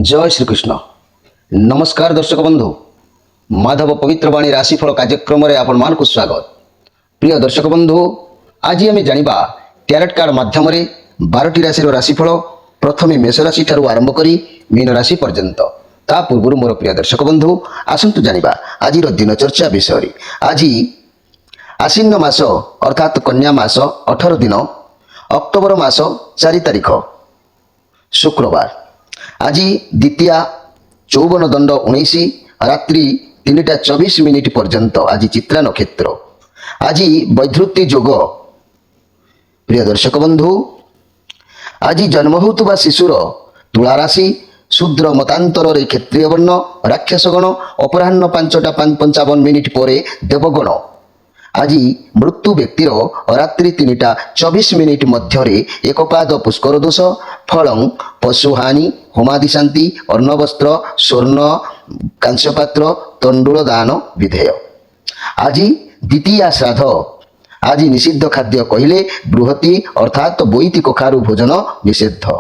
जय श्रीकृष्ण। नमस्कार दर्शक बंधु, माधव पवित्रवाणी राशिफल कार्यक्रम में आपण मान को स्वागत। प्रिय दर्शक बंधु, आज आम जाना टैरोट कार्ड माध्यम 12टी राशि राशिफल प्रथमे मेष राशि ठारू आरंभ करी मीन राशि पर्यंत। ता पूर्व मोर प्रिय दर्शक बंधु आसंतु जानिबा आज दिन चर्चा विषय। आज आश्विन मास अर्थात कन्या मास 18 दिन, अक्टोबर मास 4 तारिख शुक्रवार। आज द्वितीया 54 दंड 19 रात्रि 3:24 पर्यंत आज चित्रा नक्षत्र। आज वैधृति जोग। प्रिय दर्शक बंधु, आज जन्म होता शिशुर तुला राशि, शूद्र मतांतर क्षेत्रीय वर्ण, राक्षसगण अपराह्न 5:55 पर देवगण। आज मृत्यु व्यक्तिर रात्रि 3:24 मध्य एकपाद पुष्कर दोष, फलं पशुहानि, होमादि शांति, अन्नवस्त्र, स्वर्ण कांस्यपात्र, तंडुल दान विधेय। आज द्वितीया श्राद्ध। आज निषिद्ध खाद्य कहले बृहति अर्थात बोईति कखारु भोजन निषिद्ध।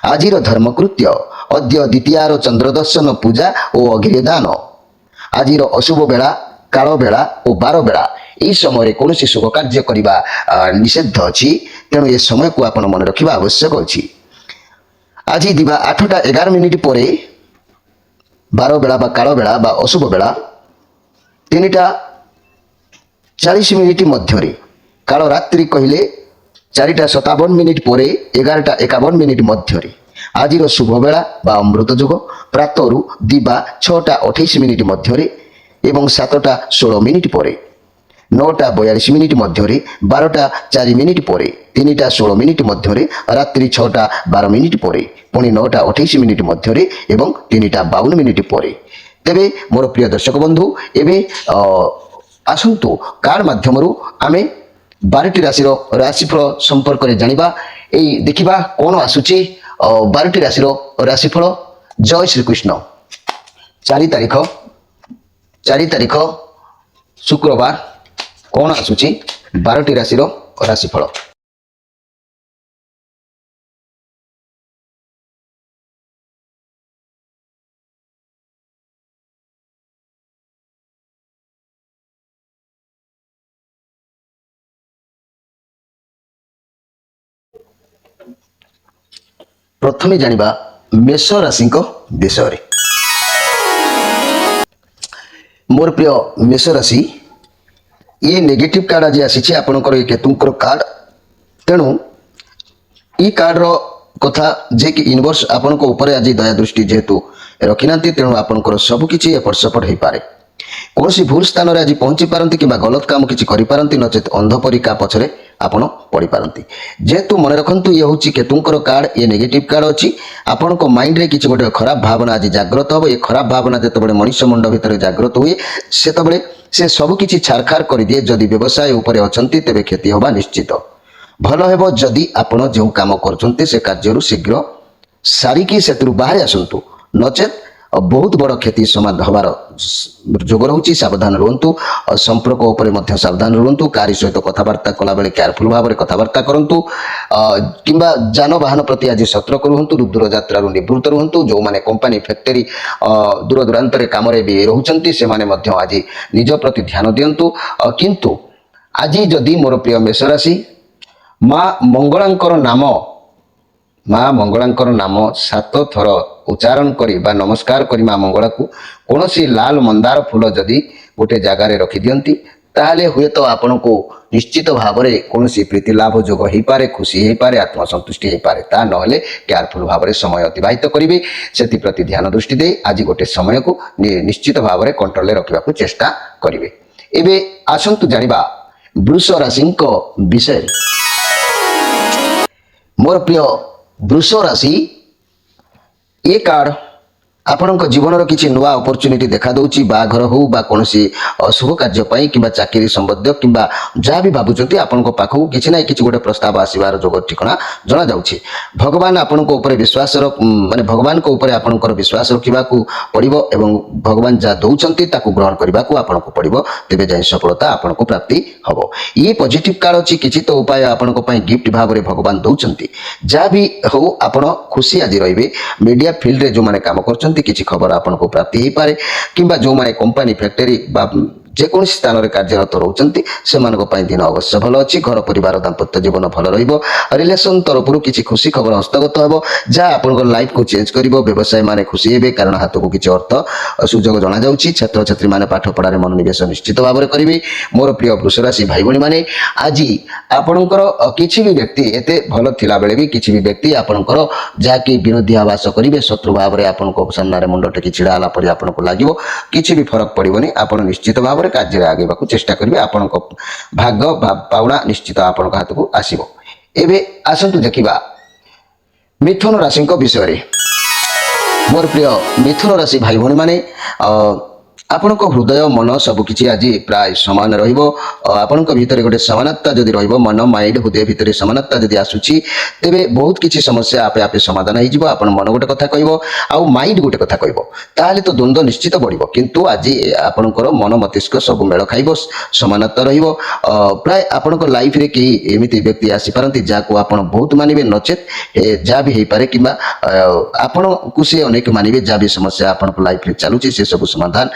आज धर्मकृत्य अद्य द्वितीयार चंद्र दर्शन पूजा और अघिदान। आज अशुभ बेला, काल बेला और बार बेला यही समय कौन शुभ कार्य करने निषेध अच्छी, तेणु ये समय को आप मन रखा आवश्यक अच्छी। आज दिवा 8:11 पर बार बेला बा काल बेला बा अशुभ बेला 3:40 मध्य, काल रात्रि कहले 4:57 पर 11:51 मध्य। आज शुभ बेला बा अमृत जुग प्रातरु दिवा 6:28 मध्य एवं 7:16 पर 9:42 मध्य, 12:04 पर 3:16 मध्य, रात्रि 6:12 पर पुणी 9:28 मध्य एवं 3:52 पर। तेबे मोर प्रिय दर्शक बंधु, एवं आसंतु कार्ड माध्यम आमे 12टी राशि राशिफल संपर्क में जानिबा। एई देखिबा कोन आसुची 12टी राशि राशिफल। जय श्रीकृष्ण। 4 तारिख शुक्रवार कौन आसुची 12टी राशि राशिफल। प्रथमे जानिबा मेष राशि विषय। मोर प्रिय मेष राशि, ये नेगेटिव कार्ड आज आसी आपंकर ये केतुंकर कार्ड। तेणु ये कार्ड कथा जे कि इनवर्स आपण ऊपर आज दया दृष्टि जेहेतु रखी ना, तेणु आपंकर सबकि एपट सेपट हो पारे। कौन भूल स्थान में आज पहुंची पारती कि गलत काम किसी करें नचेत अंधपरी का पछरे आपण पड़ी पारती। जेहेतु मन रखु ये हूँ केतुंकर कार्ड, ये नेगेटिव कार्ड अच्छी। आपण माइंड रे किसी गोटे खराब भावना आज जागृत हम। ये खराब भावना जिते मनुष्य मुंड भितर जागृत हुए से सबकि छारखार कर दिए। जदि व्यवसाय उपर अछंती तेबे क्षति होगा निश्चित। भल हेबो जदि आपण जो काम करछंती से कार्य शीघ्र सारिकी से बाहर आसंतु, नचेत बहुत बड़ क्षति समाधान हबार जोग रहुछि। सावधान रुहंतु, संपर्क उपरे मध्य सावधान रुहंतु। कारी सहित कथबार्ता कला बेले केयरफुल भाव में कथबार्ता करंतु, किंबा जानवाहन प्रति आज सतर्क रुहंतु। दूर यात्रा निवृत्त रुहंतु। जो माने कंपनी फैक्टरी दूर दूरांतर काम रे भी रहउछंती से माने मध्य आज निज प्रति ध्यान दियंतु। किंतु आज जदि मोर प्रिय मेष राशि माँ मंगलांकर नाम 7 थर उच्चारण करी बा नमस्कार करी माँ मंगला को कौन सी लाल मंदार फूल जदि गोटे जगार रखी दियंती, ताहले हुए तो आपण को निश्चित भाव में कौन प्रीति लाभ जोग हो पारे, खुशी हो पारे, आत्मसंतुष्टि हो पारे। ता नहले केयरफुल भाव में समय अतिबाहित करेंगे। से प्रति ध्यान दृष्टि दे आज गोटे समय को निश्चित भाव में कंट्रोल रखा चेष्टा करेंगे। एबे आसंतु जानिबा वृष राशि विषय। मोर प्रिय वृष राशि, ये कार्ड ଆପଣଙ୍କ ଜୀବନର କିଛି ନୂଆ ଅପରଚ୍ୟୁନିଟି ଦେଖା ଦେଉଛି ବାହାଘର ହଉ ବା କୌଣସି ଶୁଭ କାର୍ଯ୍ୟ ପାଇଁ କିମ୍ବା ଚାକିରି ସମ୍ବନ୍ଧୀୟ କିମ୍ବା ଯାହା ବି ଭାବୁଛନ୍ତି ଆପଣଙ୍କ ପାଖକୁ କିଛି ନା କିଛି ଗୋଟେ ପ୍ରସ୍ତାବ ଆସିବାର ଯୋଗ ଠିକଣା ଜଣାଯାଉଛି। ଭଗବାନ ଆପଣଙ୍କ ଉପରେ ବିଶ୍ୱାସର ମାନେ ଭଗବାନଙ୍କ ଉପରେ ଆପଣଙ୍କର ବିଶ୍ୱାସ ରଖିବାକୁ ପଡ଼ିବ ଏବଂ ଭଗବାନ ଯାହା ଦେଉଛନ୍ତି ତାକୁ ଗ୍ରହଣ କରିବାକୁ ଆପଣଙ୍କୁ ପଡ଼ିବ, ତେବେ ଯାଇ ସଫଳତା ଆପଣଙ୍କୁ ପ୍ରାପ୍ତି ହେବ। ଇଏ ପଜିଟିଭ କାର୍ଡ ଅଛି, କିଛି ତ ଉପାୟ ଆପଣଙ୍କ ପାଇଁ ଗିଫ୍ଟ ଭାବରେ ଭଗବାନ ଦେଉଛନ୍ତି। ଯାହା ବି ହଉ ଆପଣ ଖୁସି ଆଜି ରହିବେ। ମିଡ଼ିଆ ଫିଲ୍ଡରେ ଯେଉଁମାନେ କାମ କରୁଛନ୍ତି କିଛି ଖବର ଆପଣଙ୍କୁ ପ୍ରାପ୍ତି ହେଇପାରେ କିମ୍ବା ଯେଉଁମାନେ କମ୍ପାନୀ ଫ୍ୟାକ୍ଟରୀ ବା ଯେକୌଣସି ସ୍ଥାନରେ କାର୍ଯ୍ୟରତ ରହୁଛନ୍ତି ସେମାନଙ୍କ ପାଇଁ ଦିନ ଅବଶ୍ୟ ଭଲ ଅଛି। ଘର ପରିବାର ଦାମ୍ପତ୍ୟ ଜୀବନ ଭଲ ରହିବ। ରିଲେସନ ତରଫରୁ କିଛି ଖୁସି ଖବର ହସ୍ତଗତ ହେବ ଯାହା ଆପଣଙ୍କ ଲାଇଫକୁ ଚେଞ୍ଜ କରିବ। ବ୍ୟବସାୟୀ ମାନେ ଖୁସି ହେବେ କାରଣ ହାତକୁ କିଛି ଅର୍ଥ ସୁଯୋଗ ଜଣାଯାଉଛି। ଛାତ୍ରଛାତ୍ରୀମାନେ ପାଠ ପଢ଼ାରେ ମନୋନିବେଶ ନିଶ୍ଚିତ ଭାବରେ କରିବେ। ମୋର ପ୍ରିୟ ବୃଷ ରାଶି ଭାଇ ଭଉଣୀମାନେ, ଆଜି ଆପଣଙ୍କର କିଛି ବି ବ୍ୟକ୍ତି ଏତେ ଭଲ ଥିଲାବେଳେ ବି କିଛି ବି ବ୍ୟକ୍ତି ଆପଣଙ୍କର ଯାହାକି ବିରୋଧୀ ଆଭାସ କରିବେ, ଶତ୍ରୁ ଭାବରେ ଆପଣଙ୍କ ସାମ୍ନାରେ ମୁଣ୍ଡ ଟେକି ଛିଡ଼ା ହେଲା ପରି ଆପଣଙ୍କୁ ଲାଗିବ। କିଛି ବି ଫରକ ପଡ଼ିବନି, ଆପଣ ନିଶ୍ଚିତ ଭାବରେ କାର୍ଯ୍ୟରେ ଆଗେଇବାକୁ ଚେଷ୍ଟା କରିବେ। ଆପଣଙ୍କ ଭାଗ ପାଉଣା ନିଶ୍ଚିତ ଆପଣଙ୍କ ହାତକୁ ଆସିବ। ଏବେ ଆସନ୍ତୁ ଦେଖିବା ମିଥୁନ ରାଶିଙ୍କ ବିଷୟରେ। ମୋର ପ୍ରିୟ ମିଥୁନ ରାଶି ଭାଇ ଭଉଣୀମାନେ, ଆପଣଙ୍କ ହୃଦୟ ମନ ସବୁକିଛି ଆଜି ପ୍ରାୟ ସମାନ ରହିବ। ଆପଣଙ୍କ ଭିତରେ ଗୋଟେ ସମାନତା ଯଦି ରହିବ, ମନ ମାଇଣ୍ଡ ହୃଦୟ ଭିତରେ ସମାନତା ଯଦି ଆସୁଛି ତେବେ ବହୁତ କିଛି ସମସ୍ୟା ଆପେ ଆପେ ସମାଧାନ ହେଇଯିବ। ଆପଣ ମନ ଗୋଟେ କଥା କହିବ ଆଉ ମାଇଣ୍ଡ ଗୋଟେ କଥା କହିବ, ତାହେଲେ ତ ଦ୍ୱନ୍ଦ୍ୱ ନିଶ୍ଚିତ ବଢ଼ିବ। କିନ୍ତୁ ଆଜି ଆପଣଙ୍କର ମନ ମସ୍ତିଷ୍କ ସବୁ ମେଳ ଖାଇବ, ସମାନତା ରହିବ। ପ୍ରାୟ ଆପଣଙ୍କ ଲାଇଫରେ କେହି ଏମିତି ବ୍ୟକ୍ତି ଆସିପାରନ୍ତି ଯାହାକୁ ଆପଣ ବହୁତ ମାନିବେ, ନଚେତ୍ ଯାହା ବି ହେଇପାରେ କିମ୍ବା ଆପଣଙ୍କୁ ସେ ଅନେକ ମାନିବେ। ଯାହା ବି ସମସ୍ୟା ଆପଣଙ୍କ ଲାଇଫରେ ଚାଲୁଛି ସେସବୁ ସମାଧାନ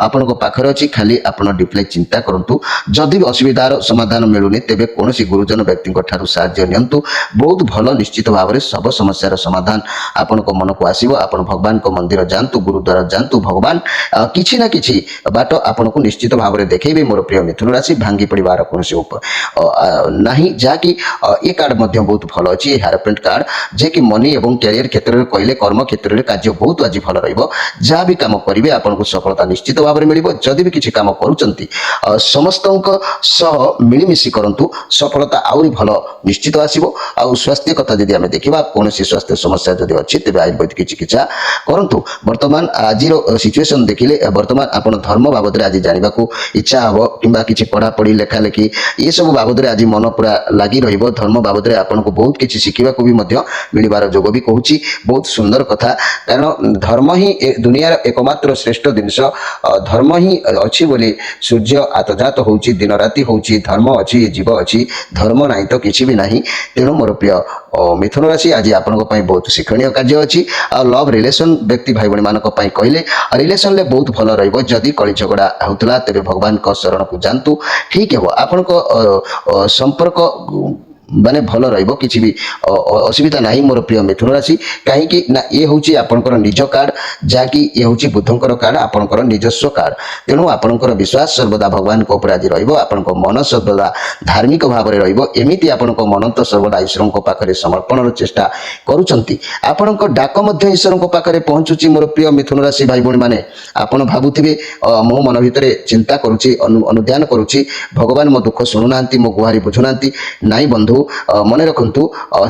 ଆପଣଙ୍କ ପାଖରେ ଅଛି। ଖାଲି ଆପଣ ଡିପ୍ଲି ଚିନ୍ତା କରନ୍ତୁ। ଯଦି ବି ଅସୁବିଧାର ସମାଧାନ ମିଳୁନି ତେବେ କୌଣସି ଗୁରୁଜନ ବ୍ୟକ୍ତିଙ୍କ ଠାରୁ ସାହାଯ୍ୟ ନିଅନ୍ତୁ। ବହୁତ ଭଲ, ନିଶ୍ଚିତ ଭାବରେ ସବୁ ସମସ୍ୟାର ସମାଧାନ ଆପଣଙ୍କ ମନକୁ ଆସିବ। ଆପଣ ଭଗବାନଙ୍କ ମନ୍ଦିର ଯାଆନ୍ତୁ, ଗୁରୁଦ୍ୱାର ଯାଆନ୍ତୁ, ଭଗବାନ କିଛି ନା କିଛି ବାଟ ଆପଣଙ୍କୁ ନିଶ୍ଚିତ ଭାବରେ ଦେଖେଇବେ। ମୋର ପ୍ରିୟ ମିଥୁନ ରାଶି, ଭାଙ୍ଗି ପଡ଼ିବାର କୌଣସି ନାହିଁ। ଯାହାକି ଏ କାର୍ଡ ମଧ୍ୟ ବହୁତ ଭଲ ଅଛି, ଏ ହାରପେଣ୍ଟ କାର୍ଡ, ଯିଏକି ମନି ଏବଂ କ୍ୟାରିୟର କ୍ଷେତ୍ରରେ କହିଲେ କର୍ମ କ୍ଷେତ୍ରରେ କାର୍ଯ୍ୟ ବହୁତ ଆଜି ଭଲ ରହିବ। ଯାହା ବି କାମ କରିବେ ଆପଣଙ୍କୁ ସଫଳତା ନିଶ୍ଚିତ ଭାବରେ ମିଳିବ। ଯଦି ବି କିଛି କାମ କରୁଛନ୍ତି ସମସ୍ତଙ୍କ ସହ ମିଳିମିଶି କରନ୍ତୁ, ସଫଳତା ଆହୁରି ଭଲ ନିଶ୍ଚିତ ଆସିବ। ଆଉ ସ୍ୱାସ୍ଥ୍ୟ କଥା ଯଦି ଆମେ ଦେଖିବା, କୌଣସି ସ୍ୱାସ୍ଥ୍ୟ ସମସ୍ୟା ଯଦି ଅଛି ତେବେ ଆୟୁର୍ବେଦିକ ଚିକିତ୍ସା କରନ୍ତୁ। ବର୍ତ୍ତମାନ ଆଜିର ସିଚୁଏସନ ଦେଖିଲେ ବର୍ତ୍ତମାନ ଆପଣ ଧର୍ମ ବାବଦରେ ଆଜି ଜାଣିବାକୁ ଇଚ୍ଛା ହେବ କିମ୍ବା କିଛି ପଢ଼ାପଢ଼ି ଲେଖାଲେଖି ଏସବୁ ବାବଦରେ ଆଜି ମନ ପୁରା ଲାଗି ରହିବ। ଧର୍ମ ବାବଦରେ ଆପଣଙ୍କୁ ବହୁତ କିଛି ଶିଖିବାକୁ ବି ମଧ୍ୟ ମିଳିବାର ଯୋଗ ବି କହୁଛି। ବହୁତ ସୁନ୍ଦର କଥା, କାରଣ ଧର୍ମ ହିଁ ଦୁନିଆର ଏକମାତ୍ର ଶ୍ରେଷ୍ଠ ଜିନିଷ। ଧର୍ମ ହିଁ ଅଛି ବୋଲି ସୂର୍ଯ୍ୟ ଆତଜାତ ହେଉଛି, ଦିନ ରାତି ହେଉଛି। ଧର୍ମ ଅଛି, ଜୀବ ଅଛି, ଧର୍ମ ନାହିଁ ତ କିଛି ବି ନାହିଁ। ତେଣୁ ମୋର ପ୍ରିୟ ମିଥୁନ ରାଶି, ଆଜି ଆପଣଙ୍କ ପାଇଁ ବହୁତ ଶିକ୍ଷଣୀୟ କାର୍ଯ୍ୟ ଅଛି। ଆଉ ଲଭ୍ ରିଲେସନ ବ୍ୟକ୍ତି ଭାଇ ଭଉଣୀମାନଙ୍କ ପାଇଁ କହିଲେ ରିଲେସନରେ ବହୁତ ଭଲ ରହିବ। ଯଦି କଳି ଝଗଡ଼ା ହେଉଥିଲା ତେବେ ଭଗବାନଙ୍କ ଶରଣକୁ ଯାଆନ୍ତୁ, ଠିକ୍ ହେବ। ଆପଣଙ୍କ ସମ୍ପର୍କ ମାନେ ଭଲ ରହିବ, କିଛି ବି ଅସୁବିଧା ନାହିଁ। ମୋର ପ୍ରିୟ ମିଥୁନ ରାଶି, କାହିଁକି ନା ଇଏ ହେଉଛି ଆପଣଙ୍କର ନିଜ କାର୍ଡ, ଯାହାକି ଇଏ ହେଉଛି ବୁଧଙ୍କର କାର୍ଡ, ଆପଣଙ୍କର ନିଜସ୍ୱ କାର୍ଡ। ତେଣୁ ଆପଣଙ୍କର ବିଶ୍ୱାସ ସର୍ବଦା ଭଗବାନଙ୍କ ଉପରେ ଆଜି ରହିବ। ଆପଣଙ୍କ ମନ ସର୍ବଦା ଧାର୍ମିକ ଭାବରେ ରହିବ। ଏମିତି ଆପଣଙ୍କ ମନ ତ ସର୍ବଦା ଈଶ୍ୱରଙ୍କ ପାଖରେ ସମର୍ପଣର ଚେଷ୍ଟା କରୁଛନ୍ତି। ଆପଣଙ୍କ ଡାକ ମଧ୍ୟ ଈଶ୍ୱରଙ୍କ ପାଖରେ ପହଞ୍ଚୁଛି। ମୋର ପ୍ରିୟ ମିଥୁନ ରାଶି ଭାଇ ଭଉଣୀମାନେ, ଆପଣ ଭାବୁଥିବେ ମୋ ମନ ଭିତରେ ଚିନ୍ତା କରୁଛି, ଅନୁଧ୍ୟାନ କରୁଛି, ଭଗବାନ ମୋ ଦୁଃଖ ଶୁଣୁନାହାନ୍ତି, ମୋ ଗୁହାରି ବୁଝୁନାହାନ୍ତି। ନାଇଁ ବନ୍ଧୁ, ମନେ ରଖନ୍ତୁ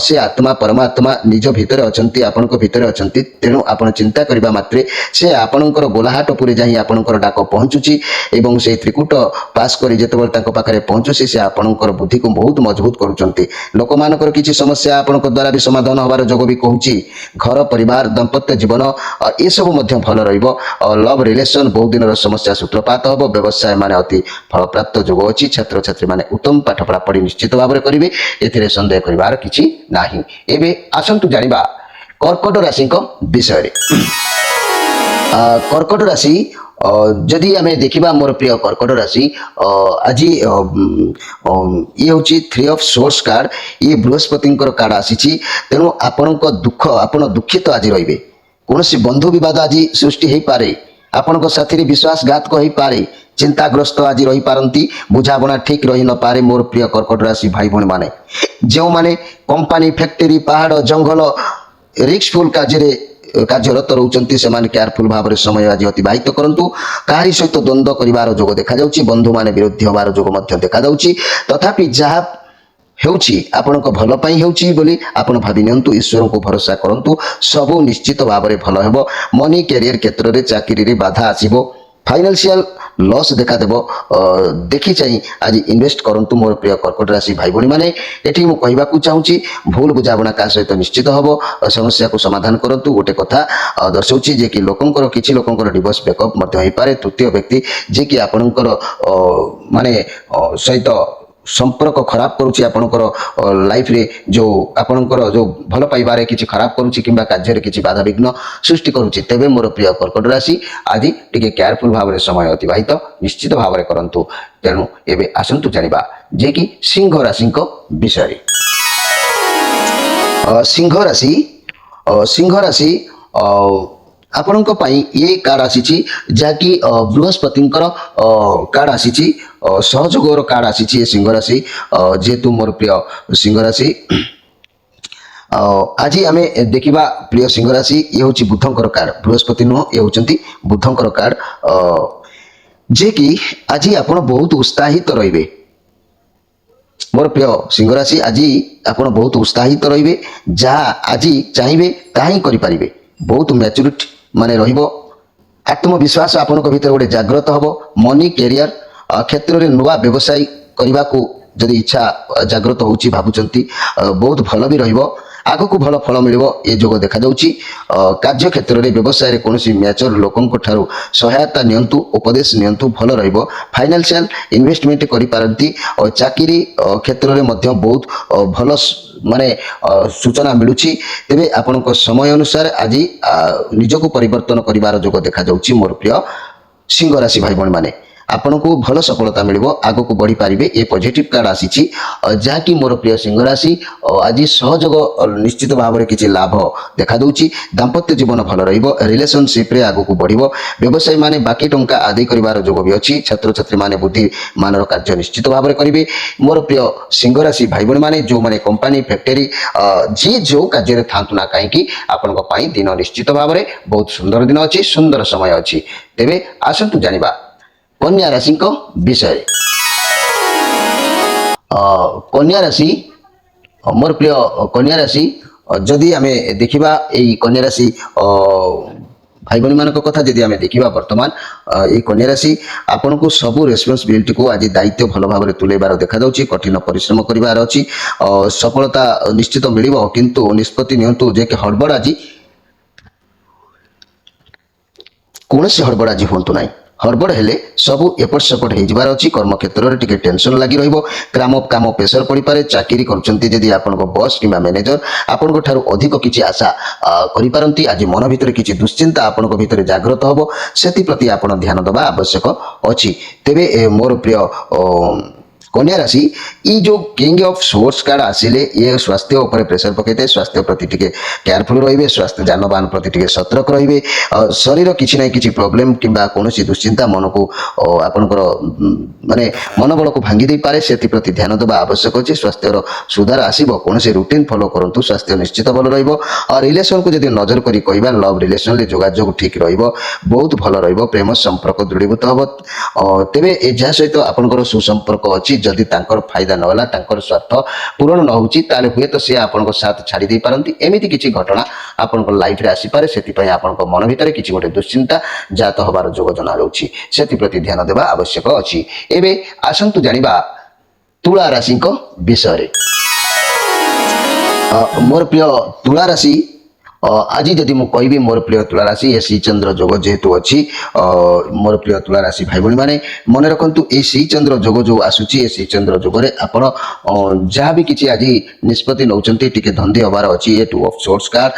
ସେ ଆତ୍ମା ପରମାତ୍ମା ନିଜ ଭିତରେ ଅଛନ୍ତି, ଆପଣଙ୍କ ଭିତରେ ଅଛନ୍ତି। ତେଣୁ ଆପଣ ଚିନ୍ତା କରିବା ମାତ୍ରେ ସେ ଆପଣଙ୍କର ଗୋଲାହାଟ ପୁରେ ଯାଇ ଆପଣଙ୍କର ଡାକ ପହଞ୍ଚୁଛି ଏବଂ ସେଇ ତ୍ରିକୁଟ ପାସ୍ କରି ଯେତେବେଳେ ତାଙ୍କ ପାଖରେ ପହଞ୍ଚୁଛି ସେ ଆପଣଙ୍କର ବୁଦ୍ଧିକୁ ବହୁତ ମଜବୁତ କରୁଛନ୍ତି। ଲୋକମାନଙ୍କର କିଛି ସମସ୍ୟା ଆପଣଙ୍କ ଦ୍ୱାରା ବି ସମାଧାନ ହେବାର ଯୋଗ ବି କହୁଛି। ଘର ପରିବାର ଦାମ୍ପତ୍ୟ ଜୀବନ ଏସବୁ ମଧ୍ୟ ଭଲ ରହିବ। ଲଭ୍ ରିଲେସନ ବହୁତ ଦିନର ସମସ୍ୟା ସୂତ୍ରପାତ ହେବ। ବ୍ୟବସାୟ ମାନେ ଅତି ଫଳପ୍ରାପ୍ତ ଯୋଗ ଅଛି। ଛାତ୍ରଛାତ୍ରୀମାନେ ଉତ୍ତମ ପାଠପଢ଼ା ପଢ଼ି ନିଶ୍ଚିତ ଭାବରେ କରିବେ, ଏଥିରେ ସନ୍ଦେହ କରିବାର କିଛି ନାହିଁ। ଏବେ ଆସନ୍ତୁ ଜାଣିବା କର୍କଟ ରାଶିଙ୍କ ବିଷୟରେ। କର୍କଟ ରାଶି ଯଦି ଆମେ ଦେଖିବା, ମୋର ପ୍ରିୟ କର୍କଟ ରାଶି, ଆଜି ଇଏ ହେଉଛି 3 ଅଫ୍ ସୋର୍ସ କାର୍ଡ। ଇଏ ବୃହସ୍ପତିଙ୍କର କାର୍ଡ ଆସିଛି। ତେଣୁ ଆପଣଙ୍କ ଦୁଃଖ, ଆପଣ ଦୁଃଖିତ ଆଜି ରହିବେ। କୌଣସି ବନ୍ଧୁ ବିବାଦ ଆଜି ସୃଷ୍ଟି ହେଇପାରେ, ଆପଣଙ୍କ ସାଥିରେ ବିଶ୍ୱାସଘାତକ ହେଇପାରେ, ଚିନ୍ତାଗ୍ରସ୍ତ ଆଜି ରହିପାରନ୍ତି, ବୁଝାବଣା ଠିକ୍ ରହିନପାରେ। ମୋର ପ୍ରିୟ କର୍କଟ ରାଶି ଭାଇ ଭଉଣୀମାନେ, ଯେଉଁମାନେ କମ୍ପାନୀ ଫ୍ୟାକ୍ଟରୀ ପାହାଡ଼ ଜଙ୍ଗଲ ରିସ୍କଫୁଲ କାର୍ଯ୍ୟରତ ରହୁଛନ୍ତି ସେମାନେ କେୟାରଫୁଲ ଭାବରେ ସମୟ ଆଜି ଅତିବାହିତ କରନ୍ତୁ। କାହାରି ସହିତ ଦ୍ୱନ୍ଦ୍ୱ କରିବାର ଯୋଗ ଦେଖାଯାଉଛି। ବନ୍ଧୁମାନେ ବିରୋଧୀ ହେବାର ଯୋଗ ମଧ୍ୟ ଦେଖାଯାଉଛି। ତଥାପି ଯାହା ହେଉଛି ଆପଣଙ୍କ ଭଲ ପାଇଁ ହେଉଛି ବୋଲି ଆପଣ ଭାବି ନିଅନ୍ତୁ। ଈଶ୍ୱରଙ୍କୁ ଭରସା କରନ୍ତୁ, ସବୁ ନିଶ୍ଚିତ ଭାବରେ ଭଲ ହେବ। ମନି କ୍ୟାରିୟର କ୍ଷେତ୍ରରେ ଚାକିରିରେ ବାଧା ଆସିବ, ଫାଇନାନ୍ସିଆଲ ଲସ୍ ଦେଖାଦେବ। ଦେଖି ଚାହିଁ ଆଜି ଇନଭେଷ୍ଟ କରନ୍ତୁ ମୋର ପ୍ରିୟ କର୍କଟ ରାଶି ଭାଇ ଭଉଣୀମାନେ। ଏଠି ମୁଁ କହିବାକୁ ଚାହୁଁଛି ଭୁଲ ବୁଝାମଣା କାହା ସହିତ ନିଶ୍ଚିତ ହେବ, ସମସ୍ୟାକୁ ସମାଧାନ କରନ୍ତୁ। ଗୋଟେ କଥା ଦର୍ଶାଉଛି ଯେ କି ଲୋକଙ୍କର କିଛି ଲୋକଙ୍କର ଡିଭୋର୍ସ ବ୍ରେକଅପ୍ ମଧ୍ୟ ହେଇପାରେ। ତୃତୀୟ ବ୍ୟକ୍ତି ଯିଏକି ଆପଣଙ୍କର ମାନେ ସହିତ ସମ୍ପର୍କ ଖରାପ କରୁଛି, ଆପଣଙ୍କର ଲାଇଫରେ ଯେଉଁ ଆପଣଙ୍କର ଯେଉଁ ଭଲ ପାଇବାରେ କିଛି ଖରାପ କରୁଛି କିମ୍ବା କାର୍ଯ୍ୟରେ କିଛି ବାଧାବିଘ୍ନ ସୃଷ୍ଟି କରୁଛି, ତେବେ ମୋର ପ୍ରିୟ କର୍କଟ ରାଶି ଆଜି ଟିକେ କେୟାରଫୁଲ ଭାବରେ ସମୟ ଅତିବାହିତ ନିଶ୍ଚିତ ଭାବରେ କରନ୍ତୁ। ତେଣୁ ଏବେ ଆସନ୍ତୁ ଜାଣିବା ଯେ କି ସିଂହ ରାଶିଙ୍କ ବିଷୟରେ। ସିଂହ ରାଶି ସିଂହ ରାଶି ଆପଣଙ୍କ ପାଇଁ ଇଏ କାର୍ଡ ଆସିଛି ଯାହାକି ବୃହସ୍ପତିଙ୍କର କାର୍ଡ ଆସିଛି, ସହଯୋଗର କାର୍ଡ ଆସିଛି ଏ ସିଂହ ରାଶି। ଯେହେତୁ ମୋର ପ୍ରିୟ ସିଂହ ରାଶି, ଆଜି ଆମେ ଦେଖିବା ପ୍ରିୟ ସିଂହ ରାଶି, ଇଏ ହେଉଛି ବୁଧଙ୍କର କାର୍ଡ, ବୃହସ୍ପତି ନୁହଁ, ଇଏ ହେଉଛନ୍ତି ବୁଧଙ୍କର କାର୍ଡ। ଯେ କି ଆଜି ଆପଣ ବହୁତ ଉତ୍ସାହିତ ରହିବେ ମୋର ପ୍ରିୟ ସିଂହ ରାଶି। ଆଜି ଆପଣ ବହୁତ ଉତ୍ସାହିତ ରହିବେ, ଯାହା ଆଜି ଚାହିଁବେ ତାହା ହିଁ କରିପାରିବେ। ବହୁତ ମ୍ୟାଚୁରିଟି ମାନେ ରହିବ, ଆତ୍ମବିଶ୍ୱାସ ଆପଣଙ୍କ ଭିତରେ ଗୋଟେ ଜାଗ୍ରତ ହେବ। ମନି କ୍ୟାରିୟର କ୍ଷେତ୍ରରେ ନୂଆ ବ୍ୟବସାୟ କରିବାକୁ ଯଦି ଇଚ୍ଛା ଜାଗ୍ରତ ହେଉଛି, ଭାବୁଛନ୍ତି, ବହୁତ ଭଲ ବି ରହିବ। ଆଗକୁ ଭଲ ଫଳ ମିଳିବ ଏ ଯୋଗ ଦେଖାଯାଉଛି। କାର୍ଯ୍ୟ କ୍ଷେତ୍ରରେ ବ୍ୟବସାୟରେ କୌଣସି ମ୍ୟାଚର ଲୋକଙ୍କ ଠାରୁ ସହାୟତା ନିଅନ୍ତୁ, ଉପଦେଶ ନିଅନ୍ତୁ, ଭଲ ରହିବ। ଫାଇନାନ୍ସିଆଲ ଇନଭେଷ୍ଟମେଣ୍ଟ କରିପାରନ୍ତି। ଚାକିରି କ୍ଷେତ୍ରରେ ମଧ୍ୟ ବହୁତ ଭଲ ମାନେ ସୂଚନା ମିଳୁଛି। ତେବେ ଆପଣଙ୍କ ସମୟ ଅନୁସାରେ ଆଜି ନିଜକୁ ପରିବର୍ତ୍ତନ କରିବାର ଯୋଗ ଦେଖାଯାଉଛି ମୋର ପ୍ରିୟ ସିଂହ ରାଶି ଭାଇ ଭଉଣୀମାନେ। ଆପଣଙ୍କୁ ଭଲ ସଫଳତା ମିଳିବ, ଆଗକୁ ବଢ଼ିପାରିବେ। ଏ ପଜିଟିଭ କାର୍ଡ ଆସିଛି ଯାହାକି ମୋର ପ୍ରିୟ ସିଂହ ରାଶି ଆଜି ସହଯୋଗ ନିଶ୍ଚିତ ଭାବରେ କିଛି ଲାଭ ଦେଖାଦେଉଛି। ଦାମ୍ପତ୍ୟ ଜୀବନ ଭଲ ରହିବ, ରିଲେସନସିପ୍ରେ ଆଗକୁ ବଢ଼ିବ। ବ୍ୟବସାୟୀମାନେ ବାକି ଟଙ୍କା ଆଦାୟ କରିବାର ଯୋଗ ବି ଅଛି। ଛାତ୍ରଛାତ୍ରୀମାନେ ବୁଦ୍ଧିମାନର କାର୍ଯ୍ୟ ନିଶ୍ଚିତ ଭାବରେ କରିବେ ମୋର ପ୍ରିୟ ସିଂହ ରାଶି ଭାଇ ଭଉଣୀମାନେ। ଯେଉଁମାନେ କମ୍ପାନୀ ଫ୍ୟାକ୍ଟରୀ ଯିଏ ଯେଉଁ କାର୍ଯ୍ୟରେ ଥାନ୍ତୁ ନା କାହିଁକି, ଆପଣଙ୍କ ପାଇଁ ଦିନ ନିଶ୍ଚିତ ଭାବରେ ବହୁତ ସୁନ୍ଦର ଦିନ ଅଛି, ସୁନ୍ଦର ସମୟ ଅଛି। ତେବେ ଆସନ୍ତୁ ଜାଣିବା କନ୍ୟା ରାଶିଙ୍କ ବିଷୟରେ। କନ୍ୟା ରାଶି ମୋର ପ୍ରିୟ କନ୍ୟା ରାଶି, ଯଦି ଆମେ ଦେଖିବା ଏଇ କନ୍ୟା ରାଶି ଭାଇ ଭଉଣୀମାନଙ୍କ କଥା ଯଦି ଆମେ ଦେଖିବା, ବର୍ତ୍ତମାନ ଏଇ କନ୍ୟା ରାଶି ଆପଣଙ୍କୁ ସବୁ ରେସ୍ପନ୍ସିବିଲିଟିକୁ ଆଜି ଦାୟିତ୍ୱ ଭଲ ଭାବରେ ତୁଲେଇବାର ଦେଖାଯାଉଛି। କଠିନ ପରିଶ୍ରମ କରିବାର ଅଛି, ସଫଳତା ନିଶ୍ଚିତ ମିଳିବ। କିନ୍ତୁ ନିଷ୍ପତ୍ତି ନିଅନ୍ତୁ ଯେ କି ହଡ଼ବଡ଼ ଆଜି କୌଣସି ହଡ଼ବଡ଼ ଆଜି ହୁଅନ୍ତୁ ନାହିଁ। ହଡ଼ବଡ଼ ହେଲେ ସବୁ ଏପଟ ସେପଟ ହେଇଯିବାର ଅଛି। କର୍ମକ୍ଷେତ୍ରରେ ଟିକେ ଟେନସନ୍ ଲାଗି ରହିବ, କାମ ପ୍ରେସର ପଡ଼ିପାରେ। ଚାକିରି କରୁଛନ୍ତି ଯଦି ଆପଣଙ୍କ ବସ୍ କିମ୍ବା ମ୍ୟାନେଜର ଆପଣଙ୍କ ଠାରୁ ଅଧିକ କିଛି ଆଶା କରିପାରନ୍ତି। ଆଜି ମନ ଭିତରେ କିଛି ଦୁଶ୍ଚିନ୍ତା ଆପଣଙ୍କ ଭିତରେ ଜାଗ୍ରତ ହେବ, ସେଥିପ୍ରତି ଆପଣ ଧ୍ୟାନ ଦେବା ଆବଶ୍ୟକ ଅଛି। ତେବେ ମୋର ପ୍ରିୟ କନ୍ୟା ରାଶି, ଇ ଯେଉଁ କିଙ୍ଗ ଅଫ୍ ସୋର୍ସ କାର୍ଡ ଆସିଲେ ଇଏ ସ୍ୱାସ୍ଥ୍ୟ ଉପରେ ପ୍ରେସର ପକାଇଥାଏ। ସ୍ୱାସ୍ଥ୍ୟ ପ୍ରତି ଟିକେ କେୟାରଫୁଲ ରହିବେ, ସ୍ୱାସ୍ଥ୍ୟ ଯାନବାହନ ପ୍ରତି ଟିକେ ସତର୍କ ରହିବେ। ଶରୀର କିଛି ନା କିଛି ପ୍ରୋବ୍ଲେମ କିମ୍ବା କୌଣସି ଦୁଶ୍ଚିନ୍ତା ମନକୁ ଆପଣଙ୍କର ମାନେ ମନୋବଳକୁ ଭାଙ୍ଗି ଦେଇପାରେ, ସେଥିପ୍ରତି ଧ୍ୟାନ ଦେବା ଆବଶ୍ୟକ ଅଛି। ସ୍ୱାସ୍ଥ୍ୟର ସୁଧାର ଆସିବ, କୌଣସି ରୁଟିନ ଫଲୋ କରନ୍ତୁ, ସ୍ୱାସ୍ଥ୍ୟ ନିଶ୍ଚିତ ଭଲ ରହିବ। ରିଲେସନକୁ ଯଦି ନଜର କରି କହିବା, ଲଭ୍ ରିଲେସନରେ ଯୋଗାଯୋଗ ଠିକ୍ ରହିବ, ବହୁତ ଭଲ ରହିବ। ପ୍ରେମ ସମ୍ପର୍କ ଦୃଢ଼ୀଭୂତ ହେବ। ତେବେ ଯାହା ସହିତ ଆପଣଙ୍କର ସୁସମ୍ପର୍କ ଅଛି, ଯଦି ତାଙ୍କର ଫାଇଦା ନ ହେଲା, ତାଙ୍କର ସ୍ୱାର୍ଥ ପୂରଣ ନ ହେଉଛି, ତାହେଲେ ହୁଏତ ସେ ଆପଣଙ୍କ ସାଥ ଛାଡ଼ି ଦେଇପାରନ୍ତି। ଏମିତି କିଛି ଘଟଣା ଆପଣଙ୍କ ଲାଇଫରେ ଆସିପାରେ। ସେଥିପାଇଁ ଆପଣଙ୍କ ମନ ଭିତରେ କିଛି ଗୋଟେ ଦୁଶ୍ଚିନ୍ତା ଜାତ ହେବାର ଯୋଗ ଜଣାଯାଉଛି, ସେଥିପ୍ରତି ଧ୍ୟାନ ଦେବା ଆବଶ୍ୟକ ଅଛି। ଏବେ ଆସନ୍ତୁ ଜାଣିବା ତୁଳା ରାଶିଙ୍କ ବିଷୟରେ। ମୋର ପ୍ରିୟ ତୁଳା ରାଶି, ଆଜି ଯଦି ମୁଁ କହିବି ମୋର ପ୍ରିୟ ତୁଳା ରାଶି, ଏ ଶ୍ରୀଚନ୍ଦ୍ର ଯୋଗ ଯେହେତୁ ଅଛି, ମୋର ପ୍ରିୟ ତୁଳା ରାଶି ଭାଇ ଭଉଣୀମାନେ ମନେ ରଖନ୍ତୁ, ଏଇ ଶ୍ରୀଚନ୍ଦ୍ର ଯୋଗ ଯେଉଁ ଆସୁଛି, ଏ ଶ୍ରୀଚନ୍ଦ୍ର ଯୋଗରେ ଆପଣ ଯାହା ବି କିଛି ଆଜି ନିଷ୍ପତ୍ତି ନେଉଛନ୍ତି ଟିକେ ଧନ୍ଦୀ ହେବାର ଅଛି। ଏ 2 ଅଫ୍ ସୋର୍ଟସ୍ କାର୍ଡ,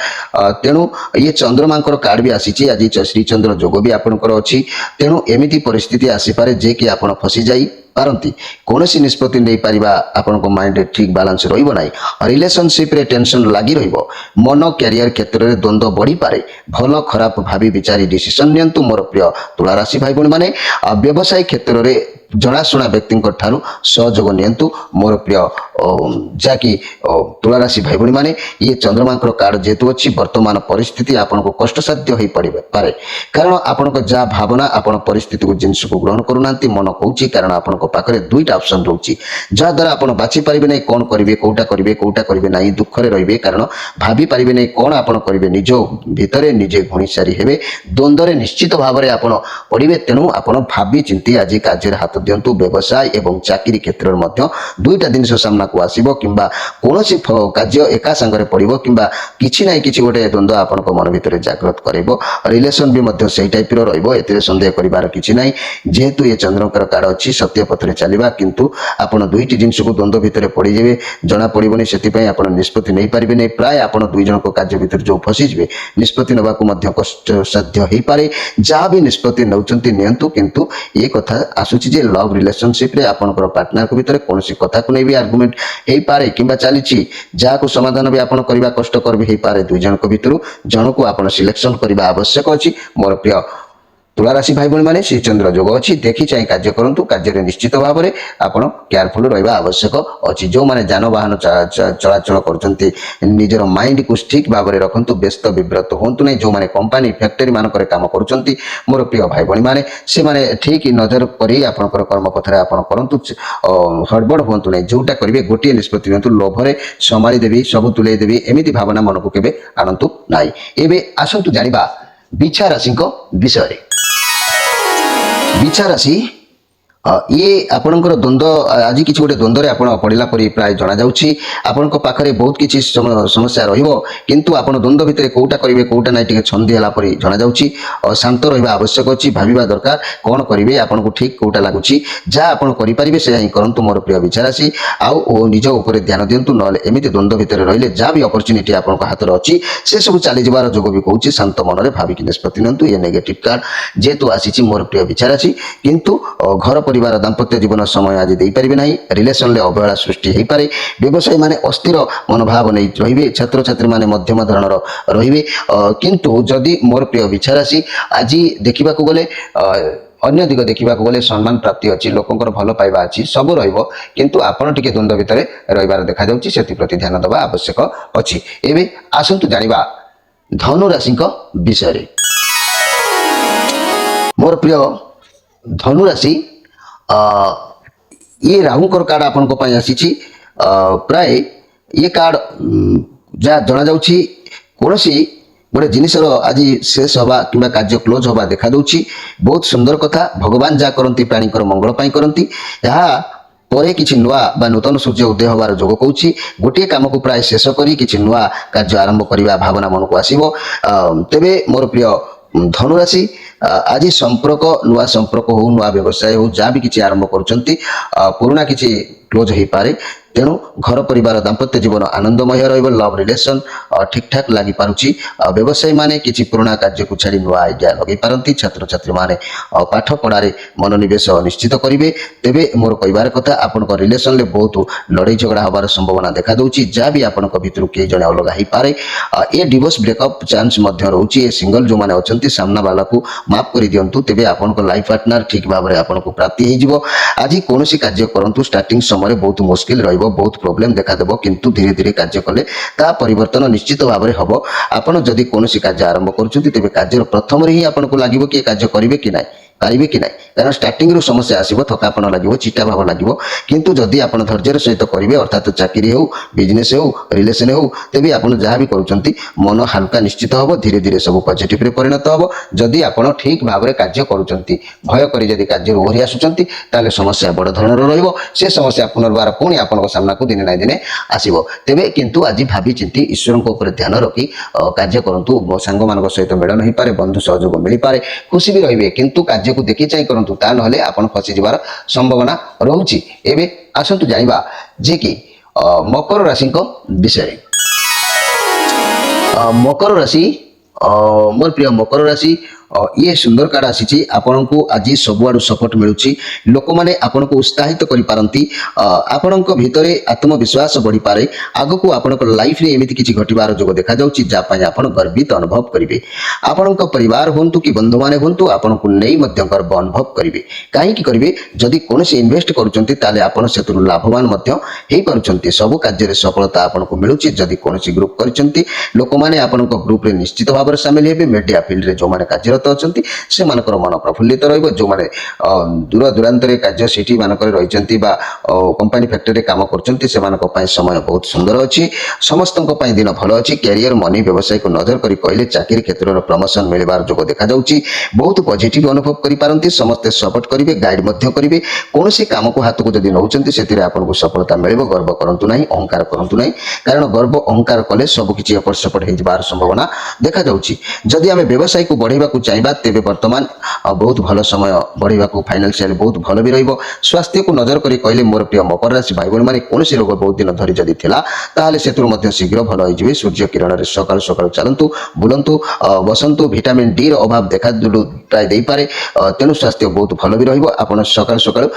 ତେଣୁ ଇଏ ଚନ୍ଦ୍ରମାଙ୍କର କାର୍ଡ ବି ଆସିଛି। ଆଜି ଶ୍ରୀଚନ୍ଦ୍ର ଯୋଗ ବି ଆପଣଙ୍କର ଅଛି। ତେଣୁ ଏମିତି ପରିସ୍ଥିତି ଆସିପାରେ ଯେ କି ଆପଣ ଫସିଯାଇ ପାରନ୍ତି। କୌଣସି ନିଷ୍ପତ୍ତି ନେଇପାରିବା ଆପଣଙ୍କ ମାଇଣ୍ଡରେ ଠିକ୍ ବାଲାନ୍ସ ରହିବ ନାହିଁ। ରିଲେସନସିପ୍ରେ ଟେନସନ୍ ଲାଗି ରହିବ। ମନ କ୍ୟାରିୟର କ୍ଷେତ୍ରରେ ଦ୍ୱନ୍ଦ୍ୱ ବଢ଼ିପାରେ। ଭଲ ଖରାପ ଭାବି ବିଚାରି ଡିସିସନ୍ ନିଅନ୍ତୁ ମୋର ପ୍ରିୟ ତୁଳା ରାଶି ଭାଇ ଭଉଣୀମାନେ। ବ୍ୟବସାୟ କ୍ଷେତ୍ରରେ ଜଣାଶୁଣା ବ୍ୟକ୍ତିଙ୍କ ଠାରୁ ସହଯୋଗ ନିଅନ୍ତୁ ମୋର ପ୍ରିୟ ଯାହାକି ତୁଳା ରାଶି ଭାଇ ଭଉଣୀମାନେ। ଇଏ ଚନ୍ଦ୍ରମାଙ୍କର କାର୍ଡ ଯେହେତୁ ଅଛି ବର୍ତ୍ତମାନ ପରିସ୍ଥିତି ଆପଣଙ୍କୁ କଷ୍ଟସାଧ୍ୟ ହୋଇପାରେ, କାରଣ ଆପଣଙ୍କ ଯାହା ଭାବନା ଆପଣ ପରିସ୍ଥିତିକୁ ଜିନିଷକୁ ଗ୍ରହଣ କରୁନାହାନ୍ତି ମନ କହୁଛି, କାରଣ ଆପଣଙ୍କ ପାଖରେ ଦୁଇଟା ଅପସନ୍ ରହୁଛି ଯାହାଦ୍ୱାରା ଆପଣ ବାଛି ପାରିବେ ନାହିଁ କ'ଣ କରିବେ, କୋଉଟା କରିବେ ନାହିଁ, ଦୁଃଖରେ ରହିବେ, କାରଣ ଭାବି ପାରିବେ ନାହିଁ କ'ଣ ଆପଣ କରିବେ, ନିଜ ଭିତରେ ନିଜେ ଘୁଣିସାରି ହେବେ, ଦ୍ୱନ୍ଦ୍ୱରେ ନିଶ୍ଚିତ ଭାବରେ ଆପଣ ପଡ଼ିବେ। ତେଣୁ ଆପଣ ଭାବି ଚିନ୍ତି ଆଜି କାର୍ଯ୍ୟରେ ହାତ ଦିଅନ୍ତୁ। ବ୍ୟବସାୟ ଏବଂ ଚାକିରି କ୍ଷେତ୍ରରେ ମଧ୍ୟ ଦୁଇଟା ଜିନିଷ ସାମ୍ନାକୁ ଆସିବ, କିମ୍ବା କୌଣସି କାର୍ଯ୍ୟ ଏକା ସାଙ୍ଗରେ ପଡ଼ିବ, କିମ୍ବା କିଛି ନାହିଁ କିଛି ଗୋଟେ ଦ୍ୱନ୍ଦ୍ୱ ଆପଣଙ୍କ ମନ ଭିତରେ ଜାଗ୍ରତ କରିବ। ରିଲେସନ ବି ମଧ୍ୟ ସେଇ ଟାଇପର ରହିବ, ଏଥିରେ ସନ୍ଦେହ କରିବାର କିଛି ନାହିଁ। ଯେହେତୁ ଏ ଚନ୍ଦ୍ରଙ୍କର କାର୍ଡ ଅଛି ସତ୍ୟ ପଥରେ ଚାଲିବା, କିନ୍ତୁ ଆପଣ ଦୁଇଟି ଜିନିଷକୁ ଦ୍ୱନ୍ଦ୍ୱ ଭିତରେ ପଡ଼ିଯିବେ, ଜଣା ପଡ଼ିବନି, ସେଥିପାଇଁ ଆପଣ ନିଷ୍ପତ୍ତି ନେଇପାରିବେ ନାହିଁ। ପ୍ରାୟ ଆପଣ ଦୁଇ ଜଣଙ୍କ କାର୍ଯ୍ୟ ଭିତରେ ଯେଉଁ ଫସିଯିବେ ନିଷ୍ପତ୍ତି ନେବାକୁ ମଧ୍ୟ କଷ୍ଟସାଧ୍ୟ ହେଇପାରେ। ଯାହା ବି ନିଷ୍ପତ୍ତି ନେଉଛନ୍ତି ନିଅନ୍ତୁ, କିନ୍ତୁ ଏ କଥା ଆସୁଛି ଯେ ଲଭ୍ ରିଲେସନସିପ୍ରେ ଆପଣଙ୍କର ପାର୍ଟନରଙ୍କ ଭିତରେ କୌଣସି କଥାକୁ ନେଇ ବି ଆର୍ଗୁମେଣ୍ଟ ହେଇପାରେ କିମ୍ବା ଚାଲିଛି, ଯାହାକୁ ସମାଧାନ ବି ଆପଣ କରିବା କଷ୍ଟକର ବି ହେଇପାରେ। ଦୁଇ ଜଣଙ୍କ ଭିତରୁ ଜଣକୁ ଆପଣ ସିଲେକ୍ସନ କରିବା ଆବଶ୍ୟକ ଅଛି ମୋର ପ୍ରିୟ ତୁଳା ରାଶି ଭାଇ ଭଉଣୀମାନେ। ଶ୍ରୀ ଚନ୍ଦ୍ର ଯୋଗ ଅଛି, ଦେଖି ଚାହିଁ କାର୍ଯ୍ୟ କରନ୍ତୁ। କାର୍ଯ୍ୟରେ ନିଶ୍ଚିତ ଭାବରେ ଆପଣ କେୟାରଫୁଲ ରହିବା ଆବଶ୍ୟକ ଅଛି। ଯେଉଁମାନେ ଯାନବାହନ ଚଳାଚଳ କରୁଛନ୍ତି ନିଜର ମାଇଣ୍ଡକୁ ଠିକ୍ ଭାବରେ ରଖନ୍ତୁ, ବ୍ୟସ୍ତ ବିବ୍ରତ ହୁଅନ୍ତୁ ନାହିଁ। ଯେଉଁମାନେ କମ୍ପାନୀ ଫ୍ୟାକ୍ଟରୀ ମାନଙ୍କରେ କାମ କରୁଛନ୍ତି ମୋର ପ୍ରିୟ ଭାଇ ଭଉଣୀମାନେ, ସେମାନେ ଠିକ୍ ନଜର କରି ଆପଣଙ୍କର କର୍ମପଥରେ ଆପଣ କରନ୍ତୁ, ହଡ଼ବଡ଼ ହୁଅନ୍ତୁ ନାହିଁ। ଯେଉଁଟା କରିବେ ଗୋଟିଏ ନିଷ୍ପତ୍ତି ନିଅନ୍ତୁ, ଲୋଭରେ ସମ୍ଭାଳି ଦେବି, ସବୁ ତୁଲେଇ ଦେବି, ଏମିତି ଭାବନା ମନକୁ କେବେ ଆଣନ୍ତୁ ନାହିଁ। ଏବେ ଆସନ୍ତୁ ଜାଣିବା ବିଛା ରାଶିଙ୍କ ବିଷୟରେ। ବିଛା ରାଶି ଇଏ ଆପଣଙ୍କର ଦ୍ୱନ୍ଦ୍ୱ, ଆଜି କିଛି ଗୋଟେ ଦ୍ୱନ୍ଦ୍ୱରେ ଆପଣ ପଡ଼ିଲା ପରି ପ୍ରାୟ ଜଣାଯାଉଛି। ଆପଣଙ୍କ ପାଖରେ ବହୁତ କିଛି ସମସ୍ୟା ରହିବ, କିନ୍ତୁ ଆପଣ ଦ୍ୱନ୍ଦ୍ୱ ଭିତରେ କୋଉଟା କରିବେ କୋଉଟା ନାହିଁ ଟିକେ ଛନ୍ଦି ହେଲା ପରି ଜଣାଯାଉଛି। ଶାନ୍ତ ରହିବା ଆବଶ୍ୟକ ଅଛି, ଭାବିବା ଦରକାର କ'ଣ କରିବେ, ଆପଣଙ୍କୁ ଠିକ୍ କୋଉଟା ଲାଗୁଛି, ଯାହା ଆପଣ କରିପାରିବେ ସେୟା ହିଁ କରନ୍ତୁ ମୋର ପ୍ରିୟ ବିଛା ରାଶି। ଆଉ ନିଜ ଉପରେ ଧ୍ୟାନ ଦିଅନ୍ତୁ, ନହେଲେ ଏମିତି ଦ୍ୱନ୍ଦ୍ୱ ଭିତରେ ରହିଲେ ଯାହା ବି ଅପରଚ୍ୟୁନିଟି ଆପଣଙ୍କ ହାତରେ ଅଛି ସେସବୁ ଚାଲିଯିବାର ଯୋଗ ବି କହୁଛି। ଶାନ୍ତ ମନରେ ଭାବିକି ନିଷ୍ପତ୍ତି ନିଅନ୍ତୁ। ଏ ନେଗେଟିଭ କାର୍ଡ ଯେହେତୁ ଆସିଛି ମୋର ପ୍ରିୟ ବିଛା ରାଶି, କିନ୍ତୁ ଘର ପରିବାର ଦାମ୍ପତ୍ୟ ଜୀବନ ସମୟ ଆଜି ଦେଇପାରିବେ ନାହିଁ। ରିଲେସନରେ ଅବହେଳା ସୃଷ୍ଟି ହେଇପାରେ। ବ୍ୟବସାୟୀମାନେ ଅସ୍ଥିର ମନୋଭାବ ନେଇ ରହିବେ, ଛାତ୍ରଛାତ୍ରୀମାନେ ମଧ୍ୟମ ଧରଣର ରହିବେ। କିନ୍ତୁ ଯଦି ମୋର ପ୍ରିୟ ବିଛା ରାଶି ଆଜି ଦେଖିବାକୁ ଗଲେ ଅନ୍ୟ ଦିଗ ଦେଖିବାକୁ ଗଲେ ସମ୍ମାନ ପ୍ରାପ୍ତି ଅଛି, ଲୋକଙ୍କର ଭଲ ପାଇବା ଅଛି, ସବୁ ରହିବ, କିନ୍ତୁ ଆପଣ ଟିକେ ଦ୍ୱନ୍ଦ୍ୱ ଭିତରେ ରହିବାର ଦେଖାଯାଉଛି, ସେଥିପ୍ରତି ଧ୍ୟାନ ଦେବା ଆବଶ୍ୟକ ଅଛି। ଏବେ ଆସନ୍ତୁ ଜାଣିବା ଧନୁ ରାଶିଙ୍କ ବିଷୟରେ। ମୋର ପ୍ରିୟ ଧନୁ ରାଶି, ଇଏ ରାହୁଙ୍କର କାର୍ଡ ଆପଣଙ୍କ ପାଇଁ ଆସିଛି। ପ୍ରାୟ ଇଏ କାର୍ଡ ଯାହା ଜଣାଯାଉଛି କୌଣସି ଗୋଟେ ଜିନିଷର ଆଜି ଶେଷ ହେବା କିମ୍ବା କାର୍ଯ୍ୟ କ୍ଲୋଜ୍ ହେବା ଦେଖାଦେଉଛି। ବହୁତ ସୁନ୍ଦର କଥା। ଭଗବାନ ଯାହା କରନ୍ତି ପ୍ରାଣୀଙ୍କର ମଙ୍ଗଳ ପାଇଁ କରନ୍ତି। ଏହା ପରେ କିଛି ନୂଆ ବା ନୂତନ ସୂର୍ଯ୍ୟ ଉଦୟ ହେବାର ଯୋଗ କହୁଛି। ଗୋଟିଏ କାମକୁ ପ୍ରାୟ ଶେଷ କରି କିଛି ନୂଆ କାର୍ଯ୍ୟ ଆରମ୍ଭ କରିବା ଭାବନା ମନକୁ ଆସିବ। ତେବେ ମୋର ପ୍ରିୟ ଧନୁରାଶି, ଆଜି ସମ୍ପର୍କ, ନୂଆ ସମ୍ପର୍କ ହଉ, ନୂଆ ବ୍ୟବସାୟ ହଉ, ଯାହା ବି କିଛି ଆରମ୍ଭ କରୁଛନ୍ତି ପୁରୁଣା କିଛି କ୍ଲୋଜ୍ ହେଇପାରେ। ତେଣୁ ଘର ପରିବାର ଦାମ୍ପତ୍ୟ ଜୀବନ ଆନନ୍ଦମୟ ରହିବ। ଲଭ୍ ରିଲେସନ ଠିକଠାକ ଲାଗିପାରୁଛି। ବ୍ୟବସାୟୀମାନେ କିଛି ପୁରୁଣା କାର୍ଯ୍ୟକୁ ଛାଡ଼ି ନୂଆ ଆଇଡ଼ିଆ ଲଗାଇ ପାରନ୍ତି। ଛାତ୍ରଛାତ୍ରୀମାନେ ପାଠ ପଢ଼ାରେ ମନୋନିବେଶ ନିଶ୍ଚିତ କରିବେ। ତେବେ ମୋର କହିବାର କଥା, ଆପଣଙ୍କ ରିଲେସନରେ ବହୁତ ଲଢ଼େଇ ଝଗଡ଼ା ହେବାର ସମ୍ଭାବନା ଦେଖାଦେଉଛି। ଯାହା ବି ଆପଣଙ୍କ ଭିତରୁ କେହି ଜଣେ ଅଲଗା ହେଇପାରେ। ଏ ଡିଭୋର୍ସ ବ୍ରେକଅପ୍ ଚାନ୍ସ ମଧ୍ୟ ରହୁଛି। ଏ ସିଙ୍ଗଲ ଯେଉଁମାନେ ଅଛନ୍ତି ସାମ୍ନା ବାଲାକୁ ମାଫ କରିଦିଅନ୍ତୁ, ତେବେ ଆପଣଙ୍କ ଲାଇଫ୍ ପାର୍ଟନର ଠିକ୍ ଭାବରେ ଆପଣଙ୍କୁ ପ୍ରାପ୍ତି ହେଇଯିବ। ଆଜି କୌଣସି କାର୍ଯ୍ୟ କରନ୍ତୁ, ଷ୍ଟାର୍ଟିଂ ସମୟରେ ବହୁତ ମୁସ୍କିଲ ରହିବ, ବହୁତ ପ୍ରୋବ୍ଲେମ ଦେଖାଦେବ, କିନ୍ତୁ ଧୀରେ ଧୀରେ କାର୍ଯ୍ୟ କଲେ ତାହା ପରିବର୍ତ୍ତନ ନିଶ୍ଚିତ ଭାବରେ ହେବ। ଆପଣ ଯଦି କୌଣସି କାର୍ଯ୍ୟ ଆରମ୍ଭ କରୁଛନ୍ତି, ତେବେ କାର୍ଯ୍ୟର ପ୍ରଥମରେ ହିଁ ଆପଣଙ୍କୁ ଲାଗିବ କି ଏ କାର୍ଯ୍ୟ କରିବେ କି ନାହିଁ, ପାରିବେ କି ନାହିଁ, କାରଣ ଷ୍ଟାର୍ଟିଂରୁ ସମସ୍ୟା ଆସିବ, ଥକାପଣ ଲାଗିବ, ଚିଟା ଭାବ ଲାଗିବ। କିନ୍ତୁ ଯଦି ଆପଣ ଧୈର୍ଯ୍ୟର ସହିତ କରିବେ, ଅର୍ଥାତ୍ ଚାକିରି ହେଉ, ବିଜନେସ୍ ହେଉ, ରିଲେସନ ହେଉ, ତେବେ ଆପଣ ଯାହା ବି କରୁଛନ୍ତି ମନ ହାଲକା ନିଶ୍ଚିତ ହେବ। ଧୀରେ ଧୀରେ ସବୁ ପଜିଟିଭରେ ପରିଣତ ହେବ। ଯଦି ଆପଣ ଠିକ୍ ଭାବରେ କାର୍ଯ୍ୟ କରୁଛନ୍ତି, ଭୟ କରି ଯଦି କାର୍ଯ୍ୟରୁ ଓହରି ଆସୁଛନ୍ତି, ତାହେଲେ ସମସ୍ୟା ବଡ଼ ଧରଣର ରହିବ। ସେ ସମସ୍ୟା ପୁନର୍ବାର ପୁଣି ଆପଣଙ୍କ ସାମ୍ନାକୁ ଦିନେ ନା ଦିନେ ଆସିବ। ତେବେ କିନ୍ତୁ ଆଜି ଭାବି ଚିନ୍ତି ଈଶ୍ୱରଙ୍କ ଉପରେ ଧ୍ୟାନ ରଖି କାର୍ଯ୍ୟ କରନ୍ତୁ। ସାଙ୍ଗମାନଙ୍କ ସହିତ ମିଳନ ହେଇପାରେ, ବନ୍ଧୁ ସହଯୋଗ ମିଳିପାରେ, ଖୁସି ବି ରହିବେ, କିନ୍ତୁ କାର୍ଯ୍ୟକୁ ଦେଖି ଚାହିଁ କରନ୍ତୁ, ତା ନହେଲେ ଆପଣ ଫସିଯିବାର ସମ୍ଭାବନା ରହୁଛି। ଏବେ ଆସନ୍ତୁ ଜାଣିବା ଯେ କି ମକର ରାଶିଙ୍କ ବିଷୟରେ। ମକର ରାଶି, ମୋର ପ୍ରିୟ ମକର ରାଶି, ये सुंदर कार्ड आसी आपको आज सबुआड़ सपोर्ट मिलूँ लोक मैंने आपन को उत्साहित करि आपण भितर आत्मविश्वास बढ़ी पारे आग को आपण लाइफ रे एमिति किछि घटिबार जोग देखा जाउछि जापाई आपण गर्वित अनुभव करिवे आपण परिवार होंतु कि बंधु माने होंतु आपण को नै मध्य गर्व अनुभव करिवे काहे कि करिवे जदि कोनोसी इन्वेस्ट करूचंती ताले आपण सेतु लाभवान मध्य हेई पारुचंती सब कार्य रे सफलता आपण को मिलुछि जदि कोनोसी ग्रुप करिचंती लोक माने आपण को ग्रुप रे निश्चित भाव सामिल हेबे मीडिया फील्ड रे जो माने कार्यरत अछंती से मानकर मन प्रफुल्लित रहइबो जो माने दूर दूरांतर कार्य सिटी मानकर रहिचंती बा कंपनी फैक्टरी काम करचंती से मानक पय समय बहुत सुंदर अछि समस्तक पय दिन भलो अछि कैरियर मनी व्यवसाय को नजर करी कहले चाकरी क्षेत्र रो प्रमोशन मिलबार जोग देखा जाउछि बहुत पॉजिटिव अनुभव करि पारंती समस्त सपोर्ट करिवे गाइड मध्य करिवे कोनोसी काम को हाथ को जदि नउचंती सेतिरे आपन को सफलता मिलिबो गर्व करंतु नाही अहंकार करंतु नाही कारण गर्व अहंकार कले सब किछि एपट सेपट हे जबार संभावना देखा जाउछि जदि हमें व्यवसाय को बढ़ेबा को चाहिबा तेबे वर्तमान बहुत भलो समय बढ़ेबा को फाइनेंशियल बहुत भलो भी रहइबो स्वास्थ्य को नजर करी कहले मोर प्रिय मकर राशि भाई बहन माने कोनोसी रोग बहुत दिन धरि जदि थिला ताहाले सेतुर मध्य शीघ्र भलो होई जिवे सूर्य किरण रे सकाळ सकाळ चलंतु बुलंतु बसंतु विटामिन डी रो अभाव देखा प्राय देई पारे तेनु स्वास्थ्य बहुत भलो भी रहइबो आपण सकाळ सकाळ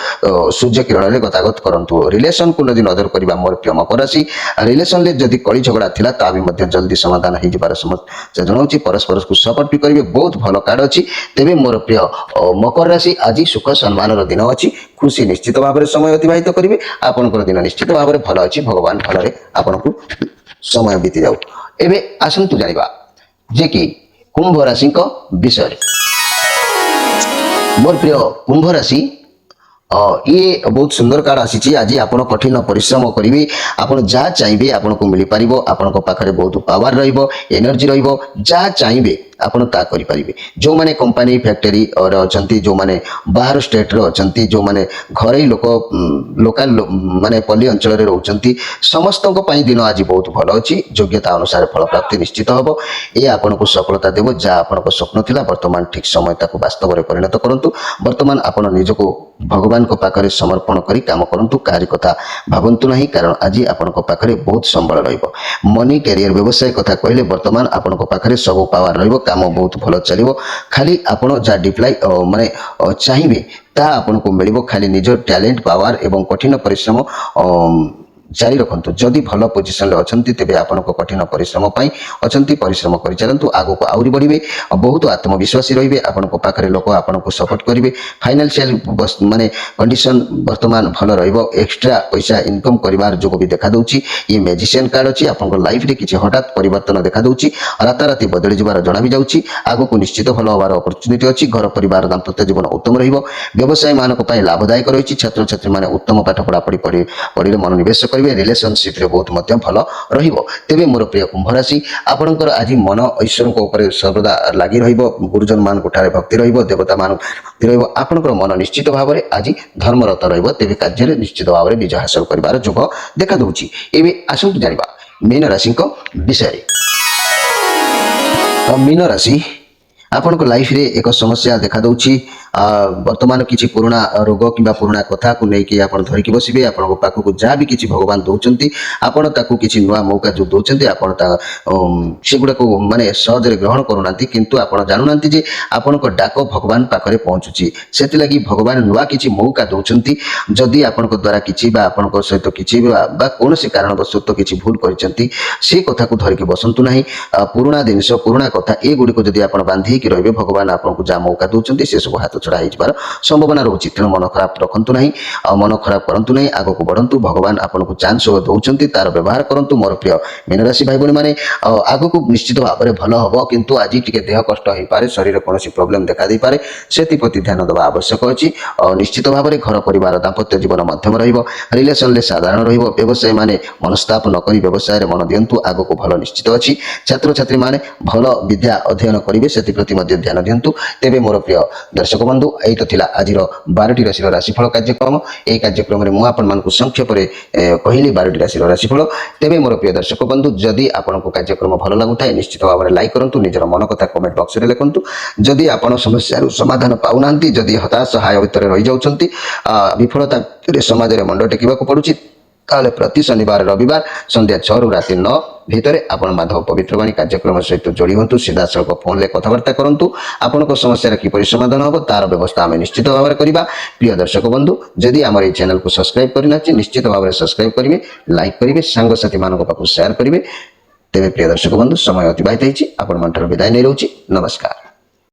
सूर्य किरण रे गतागत करंतु रिलेशन को नदी नजर करबा मोर प्रिय मकर राशि रिलेशन ले जदि कଳି झगड़ा थिला ता भी मध्य जल्दी समाधान हे जिबार समस्या जणाउछि परस्पर को सपोर्ट भी करिवे बहुत भलो कार्ड अछि तेबे मोर प्रिय मकर राशि आज सुख सम्मान रो दिन अछि खुशी निश्चित भाव में समय अतिबाहित करेंगे आपंकर दिन निश्चित भाव में भल अच्छी भगवान भल आपन को समय बीती जाऊ एबे आसंतु जानिबा जे कि कुंभ राशि विषय मोर प्रिय कुंभ राशि ये बहुत सुंदर कार्ड आसी आज आप कठिन परिश्रम करेंगे आप जहाँ चाहिए आपन को मिल पार आपण पाखे बहुत पावर एनर्जी रहा चाहिए आपण ता करि परिबे जो माने कंपनी फैक्टरी और अछंती जो माने बाहर स्टेट रो अछंती जो माने घरै लोक लोकल माने पल्ली अंचल रे रहउचंती समस्त को पई दिन आज बहुत भलो अछि योग्यता अनुसार फल प्राप्ति निश्चित हबो ए आपण को सफलता देबो जा आपण को स्वप्न थिला वर्तमान ठीक समय ताको वास्तव रे परिणत करंतु वर्तमान आपण निजको भगवान को पाखरे समर्पण करी काम करंतु कार्य कथा भाबंतु नहीं कारण आज आपण को पाखरे बहुत संबल रहइबो मनी कैरियर व्यवसाय कथा कहले वर्तमान आपण को पाखरे सब पावर रहइबो काम बहुत भल चलिबो खाली आपण जा डिप्लाई माने चाहिए ता आपण को मिलिबो खाली निजर टैलेंट पावर एवं कठिन परिश्रम जारी रखंतु जदि भल पोजिशन रे अछंती तेबे आपण को कठिन परिश्रम पई अछंती परिश्रम करि चलंतु आगो को आउरी बढ़िबे बहुत आत्मविश्वासी रहिबे आपण को पाखरे लोक आपण को सपोर्ट करिवे फाइनेंशियल माने कंडीशन वर्तमान भल रहइबो एक्स्ट्रा पैसा इनकम करिवार जोग भी देखा दउची ये मैजिशियन कार्ड अछि आपण को लाइफ रे किछि हठात परिवर्तन देखा दउची राताराती बदली जिबार जणा भी जाउची आगो को निश्चित भल होबार अपॉर्चुनिटी अछि घर परिवार दाम्पत्य जीवन उत्तम रहिबो व्यवसाय मानक पई लाभदायक रहिछि छात्र छात्री माने उत्तम पाठ पढ़ा पढ़िले मनोनिवेश करिवे रिलेशनशिप रे बहुत मध्यम फल रहिबो तेबे मोर प्रिय कुंभ राशि आपनकर आज मन ईश्वर को ऊपर सर्वदा लागि रहिबो गुरुजन मान कोठारे भक्ति रहिबो देवता मान भक्ति रहिबो आपनकर मन निश्चित भाव रे आज धर्मरत रहिबो तेबे कार्य रे निश्चित भाव रे विजय हासिल करिवार जोग देखा दउची एबे आसंतु जानिबा मीन राशि को विषय मीन राशि आपण को लाइफ रे एक समस्या देखा दउची वर्तमान किछि पुराना रोग किबा पुराना कथा को नै कि आपण धरि कि बसिबे आपण को पाखु को जा भी किछि भगवान दउचंती आपण ताकू किछि नुवा मौका जो दउचंती आपण ता सेगुडा को माने सहज रे ग्रहण करूनांती किंतु आपण जानुनांती जे आपण को डाक भगवान पाखरे पहुंचुची सेति लागि भगवान नुवा किछि मौका दउचंती जदि आपण को द्वारा किछि बा आपण को सहित किछि बा कोनोसी कारण वस्तुत किछि भूल करिसंती से कथा को धरि कि बसंतु नाही पुराना जिनिस पुराना कथा ए गुडी को जदि आपण बांधी कि रहबे भगवान आपण को जा मौका दउचंती से सब हाथ छड़ा होइबार संभावना रहउची तेणु मन खराब रखंतु नाही मन खराब करंतु नाही आगो को बढ़ंतु भगवान आपण को चांस दउचंती तार व्यवहार करंतु मोर प्रिय मीन राशि भाई बहन माने आगो को निश्चित भाव में भल हबो किंतु आज टिके देह कष्ट होई पारे शरीर कोनोसी प्रॉब्लम देखा दे पारे सेति प्रति ध्यान देबा आवश्यक अछि निश्चित भाव में घर परिवार दाम्पत्य जीवन मध्यम रहिबो रिलेशन ले साधारण रहिबो व्यवसाय माने मनस्ताप न करी व्यवसाय रे मन दियंतु आगो को भल निश्चित अछि छात्र छात्री माने भल विद्या अध्ययन करिवे सेति प्रति मध्ये ध्यान दियंतु तेबे मोर प्रिय दर्शक बंधु एई तो थिला आजिर 12टी राशि राशिफल कार्यक्रम एई कार्यक्रम रे मु आपण मानकु संक्षेप रे कहिली 12टी राशि राशिफल तेबे मोर प्रिय दर्शक बंधु जदि आपण को कार्यक्रम भल लागुथाय निश्चित भाव में लाइक करंतु निजर मन कथा कमेंट बॉक्स रे लिखंतु जदि आपण समस्या रो समाधान पाउनांती जदि हताश हाय भितर रहि जाउछंती विफलता रे समाज रे मंड टेकिबा को पडुची ତାହେଲେ ପ୍ରତି ଶନିବାର ରବିବାର ସନ୍ଧ୍ୟା 6ରୁ ରାତି 9 ଭିତରେ ଆପଣ ମାଧବ ପବିତ୍ରବାଣୀ କାର୍ଯ୍ୟକ୍ରମ ସହିତ ଯୋଡ଼ି ହୁଅନ୍ତୁ। ସିଧାସଳଖ ଫୋନ୍ରେ କଥାବାର୍ତ୍ତା କରନ୍ତୁ। ଆପଣଙ୍କ ସମସ୍ୟାର କିପରି ସମାଧାନ ହେବ ତାର ବ୍ୟବସ୍ଥା ଆମେ ନିଶ୍ଚିତ ଭାବରେ କରିବା। ପ୍ରିୟ ଦର୍ଶକ ବନ୍ଧୁ, ଯଦି ଆମର ଏହି ଚ୍ୟାନେଲକୁ ସବସ୍କ୍ରାଇବ୍ କରିନାହାନ୍ତି ନିଶ୍ଚିତ ଭାବରେ ସବସ୍କ୍ରାଇବ୍ କରିବେ, ଲାଇକ୍ କରିବେ, ସାଙ୍ଗସାଥୀମାନଙ୍କ ପାଖକୁ ସେୟାର କରିବେ। ତେବେ ପ୍ରିୟ ଦର୍ଶକ ବନ୍ଧୁ, ସମୟ ଅତିବାହିତ ହେଇଛି, ଆପଣମାନଙ୍କର ବିଦାୟ ନେଇ ରହୁଛି। ନମସ୍କାର।